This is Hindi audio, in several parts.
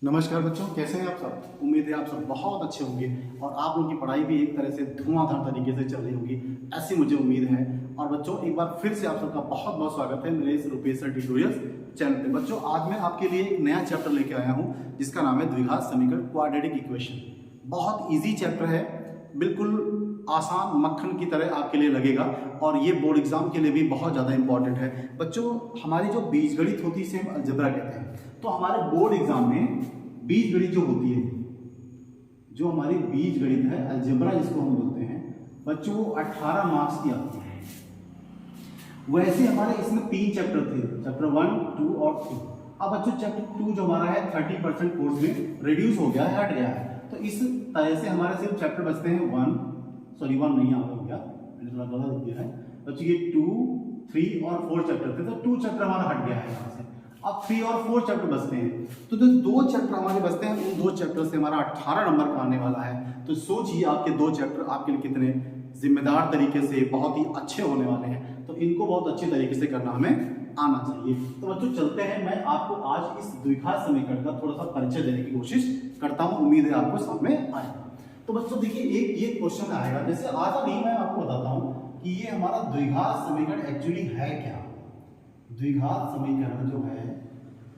नमस्कार बच्चों, कैसे हैं आप सब। उम्मीद है आप सब बहुत अच्छे होंगे और आप लोगों की पढ़ाई भी एक तरह से धुआंधार तरीके से चल रही होगी, ऐसी मुझे उम्मीद है। और बच्चों, एक बार फिर से आप सबका बहुत बहुत स्वागत है मेरे इस रुपेश सर ट्यूटोरियल्स चैनल पे। बच्चों, आज मैं आपके लिए एक नया चैप्टर लेके आया हूँ जिसका नाम है द्विघात समीकरण, क्वाड्रेटिक इक्वेशन। बहुत ईजी चैप्टर है, बिल्कुल आसान मक्खन की तरह आपके लिए लगेगा और ये बोर्ड एग्जाम के लिए भी बहुत ज़्यादा इंपॉर्टेंट है। बच्चों, हमारी जो बीजगणित होती है इसे हम अलजेब्रा कहते हैं। तो हमारे बोर्ड एग्जाम में बीजगणित जो होती है, जो हमारी बीजगणित है अलजेब्रा जिसको हम बोलते हैं बच्चों, वो 18 मार्क्स की आती है। वैसे हमारे इसमें 3 चैप्टर थे, चैप्टर 1, 2 और 3। अब बच्चों चैप्टर 2 जो हमारा है 30% कोर्स में रिड्यूस हो गया है, हट गया है। तो इस तरह से हमारे सिर्फ चैप्टर बचते हैं 1 नहीं यहाँ हो गया, मैंने थोड़ा गलत दिया है बच्चों। ये 2, 3 और 4 चैप्टर थे, तो 2 चैप्टर हमारा हट गया है यहाँ से। अब 3 और 4 चैप्टर बचते हैं, तो जो 2 चैप्टर हमारे बचते हैं उन 2 चैप्टर से हमारा 18 नंबर का आने वाला है। तो सोचिए आपके 2 चैप्टर आपके लिए कितने जिम्मेदार तरीके से बहुत ही अच्छे होने वाले हैं। तो इनको बहुत अच्छे तरीके से करना हमें आना चाहिए। तो बच्चों चलते हैं, मैं आपको आज इस द्विघात समीकरण का थोड़ा सा परिचय देने की कोशिश करता हूँ, उम्मीद है आपको समझ में आए। तो बच्चों देखिए, एक ये क्वेश्चन आएगा, जैसे आता नहीं, मैं आपको बताता हूँ कि ये हमारा द्विघात समीकरण एक्चुअली है क्या। द्विघात समीकरण जो है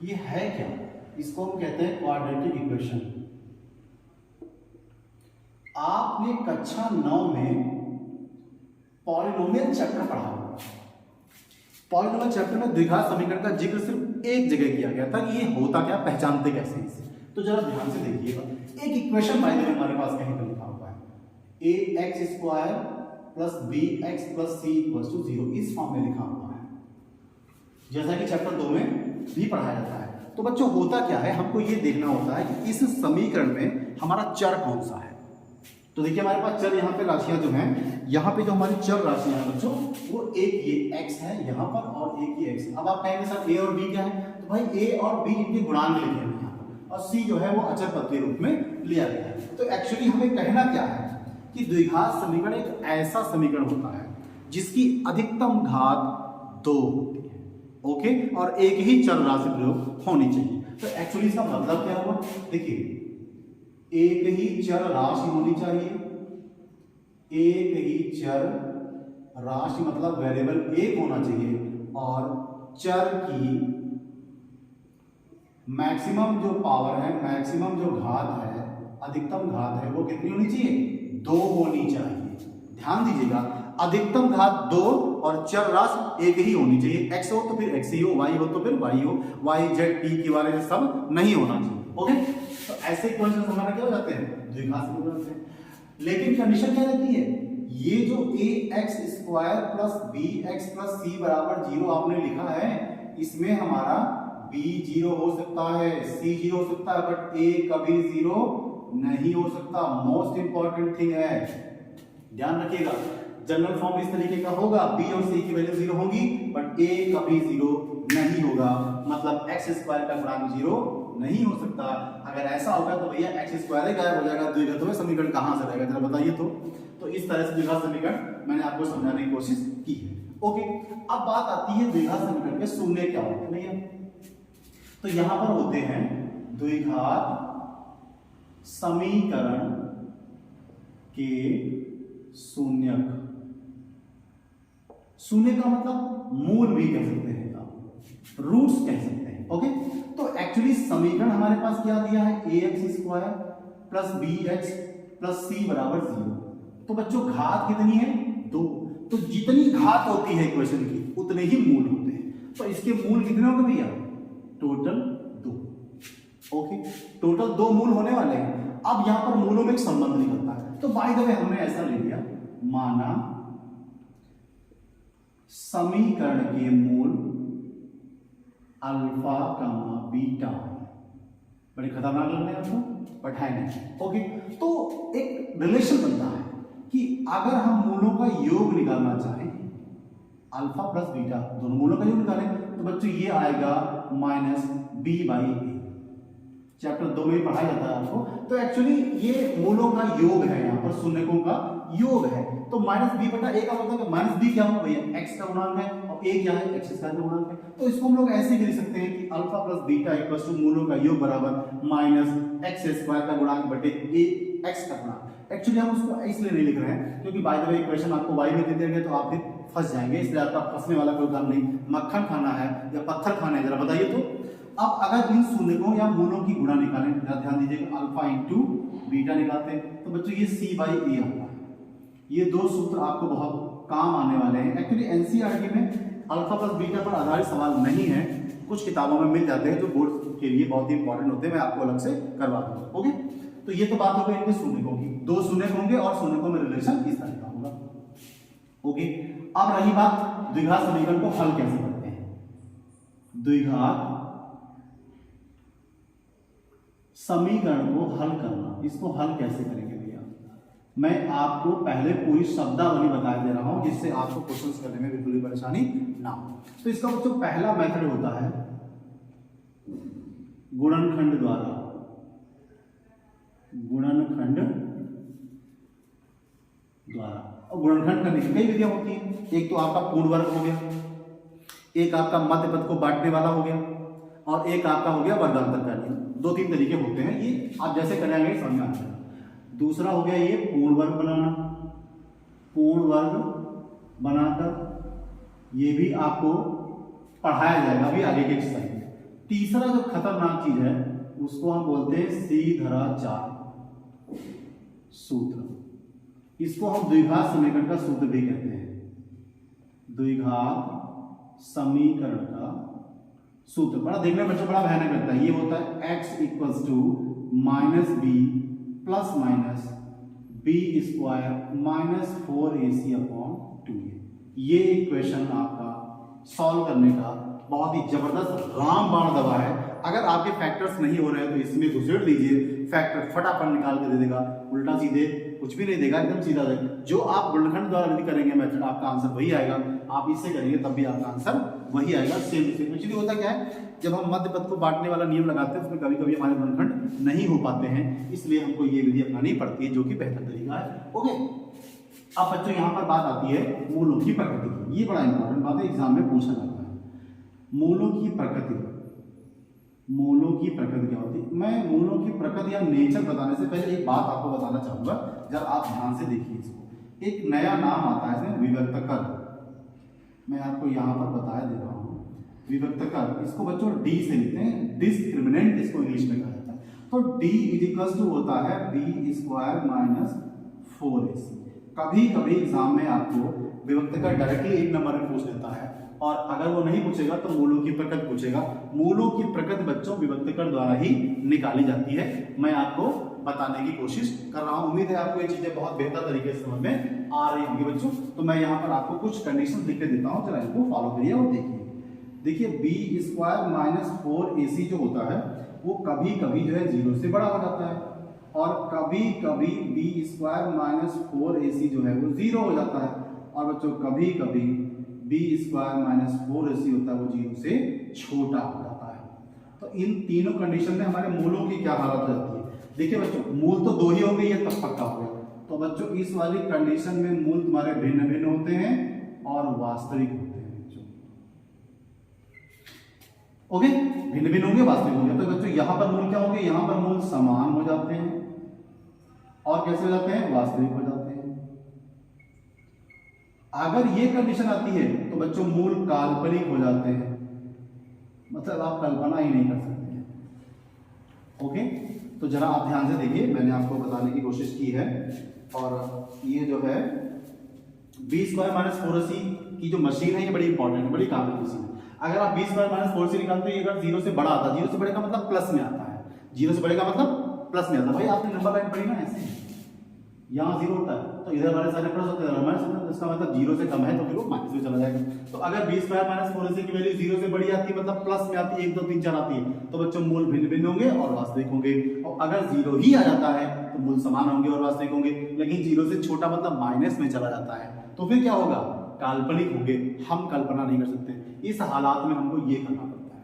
ये है क्या, इसको हम कहते हैं क्वाड्रेटिक इक्वेशन। आपने कक्षा 9 में पॉलिनोमियल चैप्टर पढ़ा होगा। पॉलिनोमियल चैप्टर में द्विघात समीकरण का जिक्र सिर्फ एक जगह किया गया था कि ये होता क्या, पहचानते कैसे इसे। तो जरा ध्यान से देखिएगा, एक इक्वेशन बाय द वे हमारे पास कहीं पर लिखा हुआ है, ax² plus bx plus c equals to 0, इस फॉर्म में लिखा हुआ है, जैसा कि चैप्टर 2 में भी पढ़ाया जाता है। तो बच्चों होता क्या है, हमको ये देखना होता है कि इस समीकरण में हमारा चर कौन सा है। तो देखिए हमारे पास चर, यहाँ पे राशियां जो हैं, यहाँ पे जो हमारी चर राशियां हैं बच्चों, वो एक ये x है यहाँ पर और एक ये x है। अब आप कहेंगे सर a और b क्या है, तो भाई a और b इनके गुणांक लिखे हैं यहाँ पर, और c जो है वो अचर पद के रूप में लिया गया है। तो एक्चुअली हमें कहना क्या है कि द्विघात समीकरण एक ऐसा समीकरण होता है जिसकी अधिकतम घात 2 होती है, ओके, और एक ही चर राशि प्रयोग होनी चाहिए। तो एक्चुअली इसका मतलब क्या हुआ, देखिए एक ही चर राशि होनी चाहिए, एक ही चर राशि मतलब वेरिएबल एक होना चाहिए, और चर की मैक्सिमम जो पावर है, मैक्सिमम जो घात है, अधिकतम घात है, वो कितनी होनी चाहिए, 2 होनी चाहिए। ध्यान दीजिएगा, अधिकतम घात 2 और चर राशि एक ही होनी चाहिए। x हो तो फिर x ही हो, y हो तो फिर y हो, y z t के बारे में सब नहीं होना चाहिए, ओके। तो ऐसे क्वेश्चन हमारा क्या हो जाते हैं, द्विघात समीकरण से। लेकिन कंडीशन क्या रहती है, ये जो ax² plus bx plus c बराबर 0 आपने लिखा है, इसमें हमारा b 0 हो सकता है, c 0 हो सकता है, बट a कभी 0 नहीं हो सकता। मोस्ट इंपॉर्टेंट थिंग है, ध्यान रखिएगा। जनरल फॉर्म इस तरीके का होगा, b और c की वैल्यू 0 होगी, बट a कभी 0 नहीं होगा, मतलब x² का गुणांक 0 नहीं हो सकता। अगर ऐसा होगा तो भैया x² ही गायब हो जाएगा, द्विघात समीकरण कहां से रहेगा, जरा बताइए। तो इस तरह से द्विघात समीकरण मैंने आपको समझाने की कोशिश की है, ओके। अब बात आती है द्विघात समीकरण के शून्य क्या होते हैं भैया। तो यहां पर होते हैं द्विघात समीकरण के शून्यक। शून्य का मतलब मूल भी कह सकते हैं, रूट्स कह सकते हैं, ओके। तो एक्चुअली समीकरण हमारे पास क्या दिया है, ax² plus bx plus c बराबर 0। तो बच्चों घात कितनी है, 2। तो जितनी घात होती है इक्वेशन की उतने ही मूल होते हैं। तो इसके मूल कितने होंगे भैया, टोटल 2, ओके। टोटल 2 मूल होने वाले हैं। अब यहां पर मूलों में एक संबंध निकलता है। तो बाय द वे हमने ऐसा ले लिया, माना समीकरण के मूल अल्फा कामा बीटा, बड़े खतरनाक लग रहे हैं आपको, बट है नहीं, ओके। तो एक रिलेशन बनता है कि अगर हम मूलों का योग निकालना चाहें, अल्फा प्लस बीटा दोनों मूलों का योग निकालें, तो बच्चों ये आएगा माइनस b/a। चैप्टर 2 में पढ़ाया जाता है आपको। तो एक्चुअली ये मूलों का योग है, यहाँ पर शून्यकों का योग है। तो माइनस बी बटा ए का मतलब है माइनस बी क्या होगा भैया, एक्स का गुणांक है, और ए क्या है, एक्स स्क्वायर का गुणांक है। तो इसको हम लोग ऐसे भी लिख सकते हैं कि alpha plus beta equal to मूलों का योग बराबर माइनस एक्स स्क्वायर का गुणांक बटे ए एक्स का गुणांक। एक्चुअली हम उसको इसलिए नहीं लिख रहे हैं क्योंकि बाय द वे इक्वेशन आपको वाई में दे देंगे तो आप फिर फंस जाएंगे, इसलिए आपका फंसने वाला कोई काम नहीं। मक्खन खाना है या पत्थर खाना है, जरा बताइए तो। अब अगर इन शून्यकों या मूलों की गुणा निकालें, ध्यान दीजिएगा, अल्फा इंटू बीटा निकालते हैं तो बच्चों ये सी बाई ए आता है। ये दो सूत्र आपको बहुत काम आने वाले हैं। एक्चुअली एनसीईआरटी में अल्फा प्लस बीटा पर आधारित सवाल नहीं है, कुछ किताबों में मिल जाते हैं जो बोर्ड के लिए बहुत ही इंपॉर्टेंट होते हैं, मैं आपको अलग से करवा दूंगा। ओके, तो ये तो बात हो गई इनके शून्यकों की, दो शून्यक होंगे और शून्यकों में रिलेशन इस तरह का होगा। ओके, अब रही बात द्विघात समीकरण को हल कैसे करते हैं। द्विघात समीकरण को हल करना, इसको हल कैसे करेंगे भैया, मैं आपको पहले पूरी शब्दावली बता दे रहा हूं जिससे आपको क्वेश्चंस करने में बिल्कुल भी परेशानी ना हो। तो इसका जो पहला मेथड होता है गुणनखंड द्वारा, गुणनखंड द्वारा, और गुणनखंड करने की कई विधियां होती हैं। एक तो आपका पूर्ण वर्ग हो गया, एक आपका मध्य पद को बांटने वाला हो गया, और एक आपका हो गया वर्गांतर का नियम। दो तीन तरीके होते हैं, ये आप जैसे करेंगे समझ में आ जाएगा। दूसरा हो गया ये पूर्ण वर्ग बनाना, पूर्ण वर्ग बनाकर ये भी आपको पढ़ाया जाएगा अभी आगे के एक्सरसाइज में। तीसरा जो खतरनाक चीज है उसको हम बोलते हैं सीधराचार सूत्र, इसको हम द्विघात समीकरण का सूत्र भी कहते हैं। द्विघात समीकरण का सूत्र बड़ा देखने में बच्चों बड़ा भयानक लगता है। ये होता है x equals to minus B plus minus B square minus 4ac upon 2a। ये इक्वेशन आपका सॉल्व करने का बहुत ही जबरदस्त रामबाण दवा है। अगर आपके फैक्टर्स नहीं हो रहे हैं तो इसमें घुसेड़ दीजिए, फैक्टर फटाफट निकाल के दे देगा, उल्टा सीधे कुछ भी नहीं देगा, एकदम सीधा देगा। जो आप गुणनखंड द्वारा यदि करेंगे मेथड, आपका आंसर वही आएगा। आप इससे करेंगे तब भी आपका आंसर वही आएगा, सेम सेम। एक्चुअली होता क्या है, जब हम मध्य पद को बांटने वाला नियम लगाते हैं उसमें कभी कभी हमारे गुणनखंड नहीं हो पाते हैं, इसलिए हमको ये विधि अपनानी पड़ती है जो कि बेहतर तरीका है। ओके, अब बच्चों यहाँ पर बात आती है मूलों की प्रकृति की। ये बड़ा इंपॉर्टेंट बात है, एग्जाम में पूछा जाता है। मूलों की प्रकृति, मूलों की प्रकृति क्या होती है। मैं मूलों की प्रकृति या नेचर बताने से पहले एक बात आपको बताना चाहूंगा, जब आप ध्यान से देखिए इसको। एक नया नाम आता है इसमें, विवर्तकर। मैं आपको यहाँ पर बताया दे रहा हूँ विवर्तकर। इसको बच्चों डी से लिखते हैं, डिस्क्रिमिनेंट इसको इंग्लिश में कहा जाता है। तो डी इज इक्वल टू होता है बी स्क्वायर माइनस 4ac। कभी कभी एग्जाम में आपको विवर्तकर डायरेक्टली एक नंबर में पूछ लेता है, और अगर वो नहीं पूछेगा तो मूलों की प्रकृति पूछेगा। मूलों की प्रकृति बच्चों विवर्तकर द्वारा ही निकाली जाती है। मैं आपको बताने की कोशिश कर रहा हूं, उम्मीद है आपको ये चीजें बहुत बेहतर तरीके से समझ में आ रही होंगी बच्चों। तो मैं यहाँ पर आपको कुछ कंडीशन लिख के देता हूँ, चला इनको फॉलो करिए और देखिए। देखिए बी स्क्वायर माइनस 4ac जो होता है वो कभी कभी जो है 0 से बड़ा हो जाता है, और कभी कभी बी स्क्वायर माइनस 4ac जो है वो 0 हो जाता है, और बच्चों कभी कभी बी स्क्वायर माइनस 4ac होता है वो 0 से छोटा हो जाता है। तो इन तीनों कंडीशन में हमारे मूलों की क्या हालत हो जाती है। देखिए बच्चों, मूल तो दो ही हो गई है तब पक्का हो गया। तो बच्चों इस वाली कंडीशन में मूल तुम्हारे भिन्न भिन्न होते हैं और वास्तविक होते हैं बच्चों। ओके, भिन्न भिन्न होंगे, वास्तविक होंगे। तो बच्चों यहाँ पर मूल क्या होंगे, यहाँ पर मूल समान हो जाते हैं, और कैसे हो जाते हैं, वास्तविक हो जाते हैं। अगर ये कंडीशन आती है तो बच्चों मूल काल्पनिक हो जाते हैं, मतलब आप कल्पना ही नहीं कर सकते हैं। ओके, तो जरा आप ध्यान से देखिए, मैंने आपको बताने की कोशिश की है। और ये जो है बी स्क्वायर माइनस 4ac की जो मशीन है ये बड़ी इंपॉर्टेंट है, बड़ी काम की मशीन है। अगर आप बी स्क्वायर माइनस 4ac निकालते हैं, अगर 0 से बड़ा आता है, 0 से बड़े का मतलब प्लस में आता है, 0 से बड़े का मतलब प्लस में आता है। भाई आपने नंबर लाइन पढ़ी ना, ऐसे यहाँ 0 होता है तो इधर वाले सारे प्लस होते हैं, माइनस होता है, इसका मतलब 0 से कम है तो फिर वो माइनस में चला जाएगा। तो अगर बी स्क्वायर माइनस 4ac की वैल्यू 0 से बड़ी आती है, मतलब प्लस में आती है, 1 2 3 4 आती है, तो बच्चों मूल भिन्न भिन्न होंगे और वास्तविक होंगे। और अगर 0 ही आ जाता है तो मूल समान होंगे और वास्तविक होंगे। लेकिन 0 से छोटा मतलब माइनस में चला जाता है तो फिर क्या होगा, काल्पनिक होंगे, हम कल्पना नहीं कर सकते। इस हालात में हमको ये करना पड़ता है।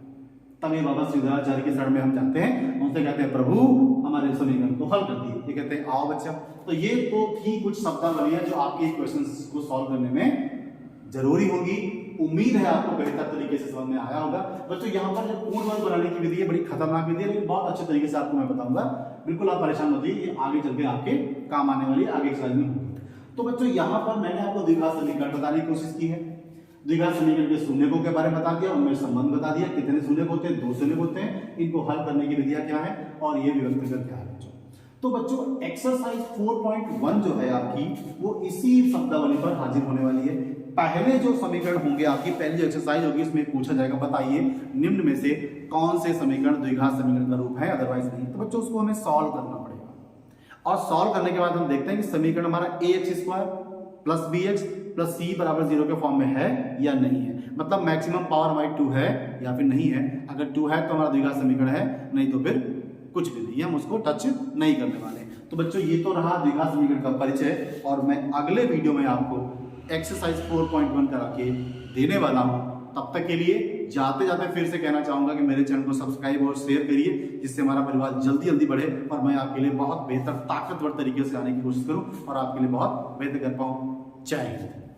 तब ये बाबा श्रीधराचार्य के शरण में हम जाते हैं, उनसे कहते हैं प्रभु हमारे हमारे समीकरण को हल कर दिए। ये कहते हैं आओ बच्चा। तो ये तो थी कुछ शब्दावलियां जो आपके क्वेश्चंस को सॉल्व करने में जरूरी होगी। उम्मीद है आपको बेहतर तरीके से समझ में आया होगा। बच्चों यहाँ पर जो पूर्ण वर्ग बनाने की विधि है बड़ी खतरनाक विधि है, लेकिन बहुत अच्छे तरीके से आपको मैं बताऊंगा। बिल्कुल आप परेशान मत होइए, ये आगे चल के आपके काम आने वाली आगे एक्सरसाइज में होगी। तो बच्चों यहाँ पर मैंने आपको द्विघात समीकरण बताने की कोशिश की है। द्विघात समीकरण के शून्यकों के बारे में बता दिया, उनमें संबंध बता दिया, कितने शून्यक होते हैं, 2 शून्यक होते हैं, इनको हल करने की विधियां क्या है और ये विभक्तिकर क्या है बच्चों। तो बच्चों एक्सरसाइज 4.1 जो है आपकी वो इसी शब्दावली पर हाजिर होने वाली है। पहले जो समीकरण होंगे आपकी, पहली जो एक्सरसाइज होगी इसमें पूछा जाएगा बताइए निम्न में से कौन से समीकरण द्विघात समीकरण का रूप है, अदरवाइज नहीं। तो बच्चों उसको हमें सॉल्व करना पड़ेगा और सॉल्व करने के बाद हम देखते हैं कि समीकरण हमारा ax² plus bx plus c बराबर 0 के फॉर्म में है या नहीं है, मतलब मैक्सिमम पावर हमारी 2 है या फिर नहीं है। अगर 2 है तो हमारा द्विघात समीकरण है, नहीं तो फिर कुछ भी नहीं, हम उसको टच नहीं करने वाले। तो बच्चों ये तो रहा द्विघात समीकरण का परिचय, और मैं अगले वीडियो में आपको एक्सरसाइज 4.1 करा के देने वाला हूं। तब तक के लिए जाते जाते फिर से कहना चाहूंगा कि मेरे चैनल को सब्सक्राइब और शेयर करिए, जिससे हमारा परिवार जल्दी जल्दी बढ़े और मैं आपके लिए बहुत बेहतर ताकतवर तरीके से आने की कोशिश करूं और आपके लिए बहुत बेहतर कर पाऊं। जय हिंद।